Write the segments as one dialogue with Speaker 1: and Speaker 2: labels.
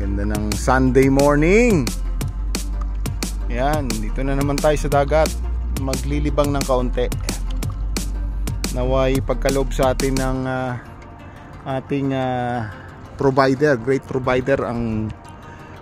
Speaker 1: Ganda ng Sunday morning. Yan, dito na naman tayo sa dagat. Maglilibang ng kaunti. Naway pagkaloob sa atin ng ating provider, great provider, ang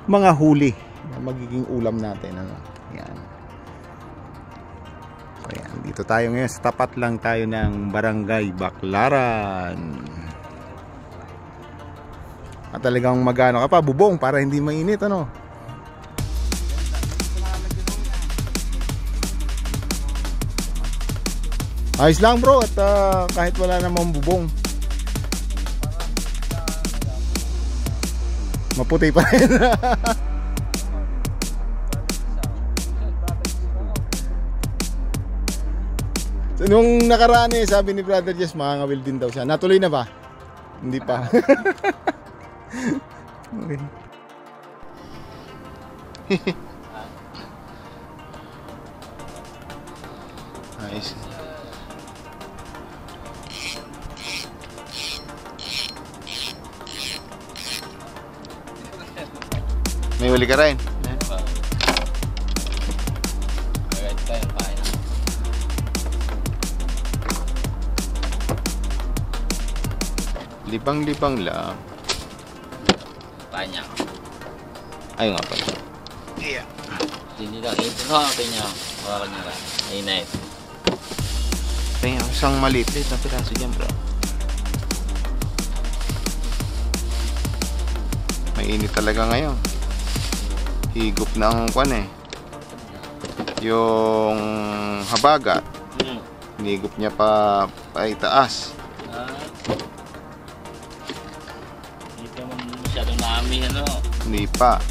Speaker 1: mga huli na magiging ulam natin, ano? Yan. So yan, dito tayo ngayon, sa tapat lang tayo ng Barangay Baclaran. At talagang magano ka pa, bubong, para hindi mainit, ano? Ayos lang bro, at kahit wala namang bubong, maputi pa rin. So, nung nakaraan sabi ni Brother Jess, makangawil din daw siya. Natuloy na ba? Hindi pa. Okay. Nice. May huli ka rin? Libang-libang lang.
Speaker 2: Banyak.
Speaker 1: Ayun nga pala.
Speaker 2: Iya. Hindi lang ito na kanya. Wala na lang. Init.
Speaker 1: Tingnan, isang maliit na piraso dyan bro. Mainit talaga ngayon. Higop na ang kwan eh. Yung habagat. Hinigop niya pa itaas.
Speaker 2: Hindi ka masyadong naami ano.
Speaker 1: Hindi pa.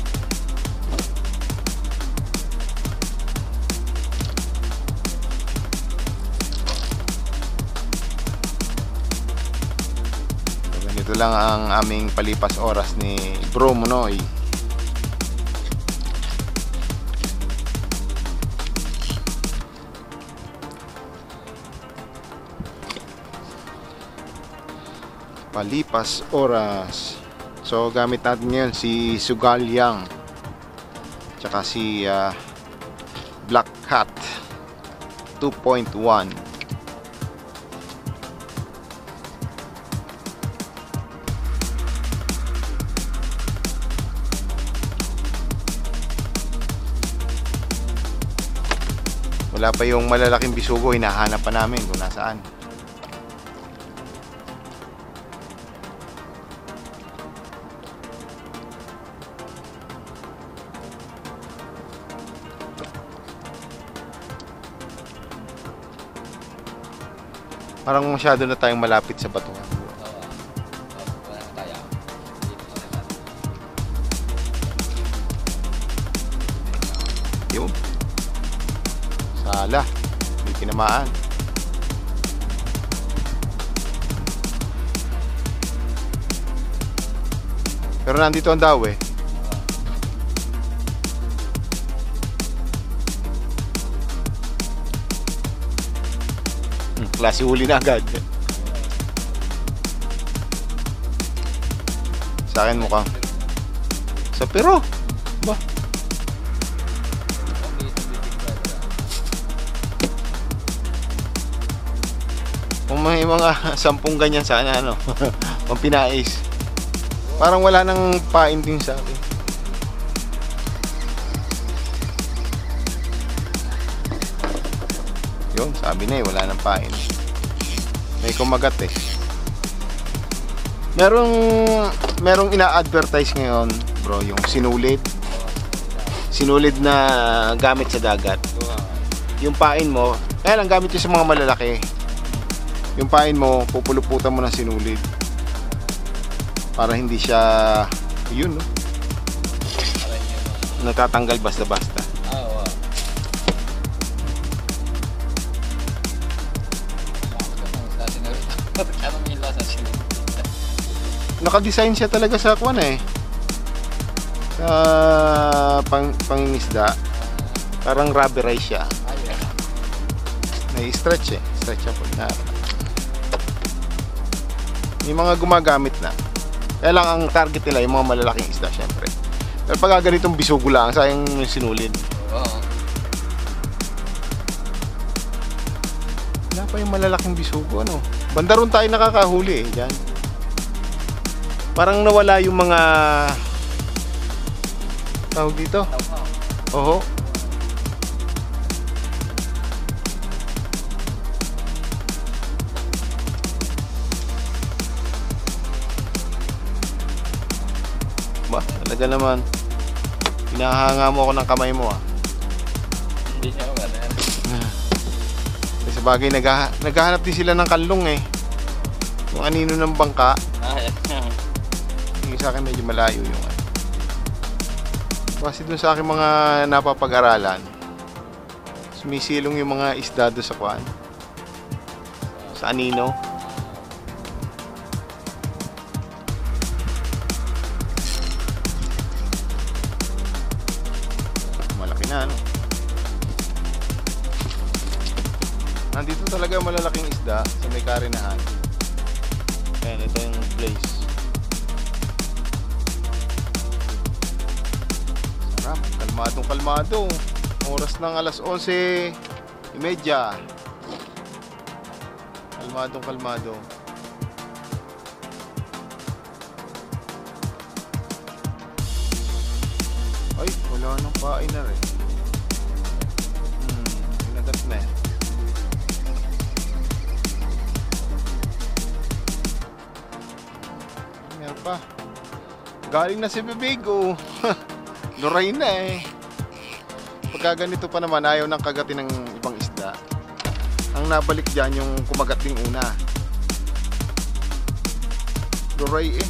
Speaker 1: Ganito lang ang aming palipas oras ni Bro Monoy. Palipas oras. So gamit natin ngayon si Sugalyang tsaka si Black Cat 2.1. Wala pa yung malalaking bisugo, hinahanap pa namin kung nasaan. Parang masyado na tayong malapit sa batuhan. Yun. Sala. May tinamaan. Pero nandito ang daw eh. Klase huli na agad. Sa akin mukhang sa pero ba? Kung may mga 10 ganyan sana ano, pang pinais. Parang wala nang pain din sa akin. Yun, sabi na wala nang pain. May kumagat eh. Merong ina-advertise ngayon, bro, yung sinulid. Sinulid na gamit sa dagat. Yung pain mo, kaya lang gamit yun sa mga malalaki. Yung pain mo, pupuluputan mo ng sinulid. Para hindi siya, yun, no? Natatanggal basta-basta. Naka-design siya talaga sa kwan eh. Sa pangingisda. Parang rubberize siya. May stretch eh. Stretchable na. May mga gumagamit na. Kaya lang ang target nila yung mga malalaking isda syempre. Pero pag ganitong bisugo lang, sayang yung sinulid.
Speaker 2: Oo.
Speaker 1: Wala pa yung malalaking bisugo, ano. Banda ron tayo nakakahuli eh, dyan. Parang nawala yung mga tawag dito. Oho. Ba, talaga naman. Hinahanga mo ako ng kamay mo ah.
Speaker 2: Hindi siya wala.
Speaker 1: Sa bagay, naghahanap din sila ng kanlong eh. Yung anino ng bangka. Yung sa akin medyo malayo yung ano. Kasi dun sa akin mga napapag-aralan, sumisilong yung mga isda doon sa kuan. Sa anino. Malaki na ano. Nandito talaga malalaking isda sa may karinahan. Ayan, ito yung place. Sarap, kalmadong kalmado. Oras ng alas 11:30. Kalmadong kalmado. Ay, wala nang pain na rin. Pinagat na eh. Meron pa. Galing na si Bibigo. Luray na eh. Pagka ganito pa naman, ayaw ng kagatin ng ibang isda. Ang nabalik dyan yung kumagat ding una. Luray eh.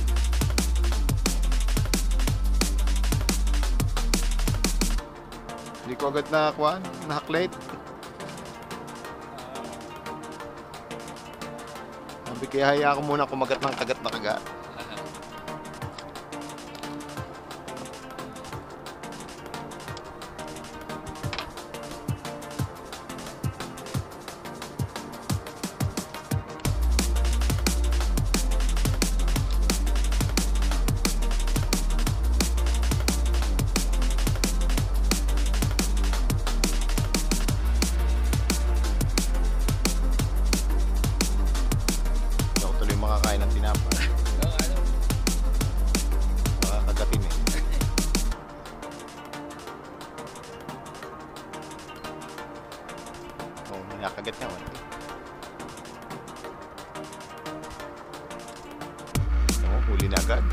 Speaker 1: Hindi ko agad nakakuha, nahaklit. Sabi kaya haya ko muna kumagat ng kagat na kagat. Makakain ng tinapa. Makakagatin eh. Oh, may nakagat na wala. Oh, huli na agad.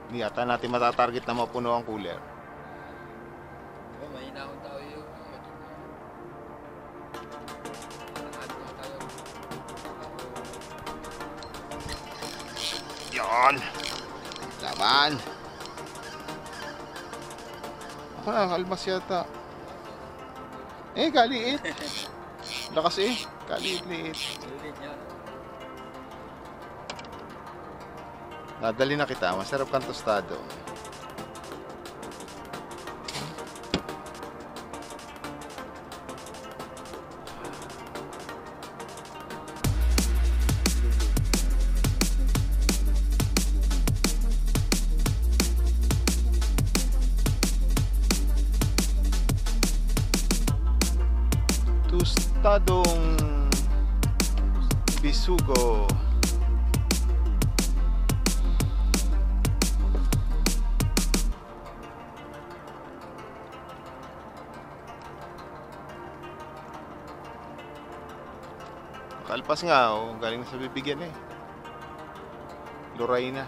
Speaker 1: Hindi yata natin matatarget na mapuno ang cooler.
Speaker 2: Oh, may hinahon tayo yung
Speaker 1: Yan! Laban! Ako na, kalmas yata. Eh, kaliit. Lakas eh. Kaliit-liit.
Speaker 2: ulit niya.
Speaker 1: Nadali na kita, masarap kang tostado. Tostadong bisugo. Kalpas nga, oh. Galing na sa bibigyan eh. Luray na.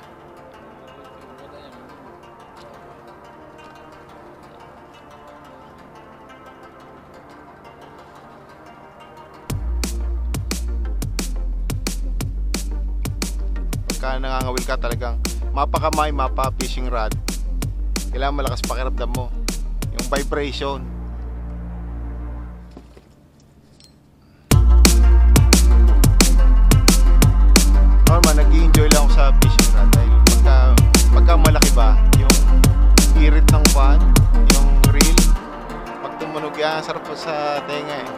Speaker 1: Pagka nangangawil ka talagang mapakamay, mapa fishing rod. Kailangan malakas pakiramdam mo. Yung vibration. masarap po sa tenga eh.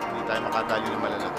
Speaker 1: Hindi tayo makatali ng malalaki.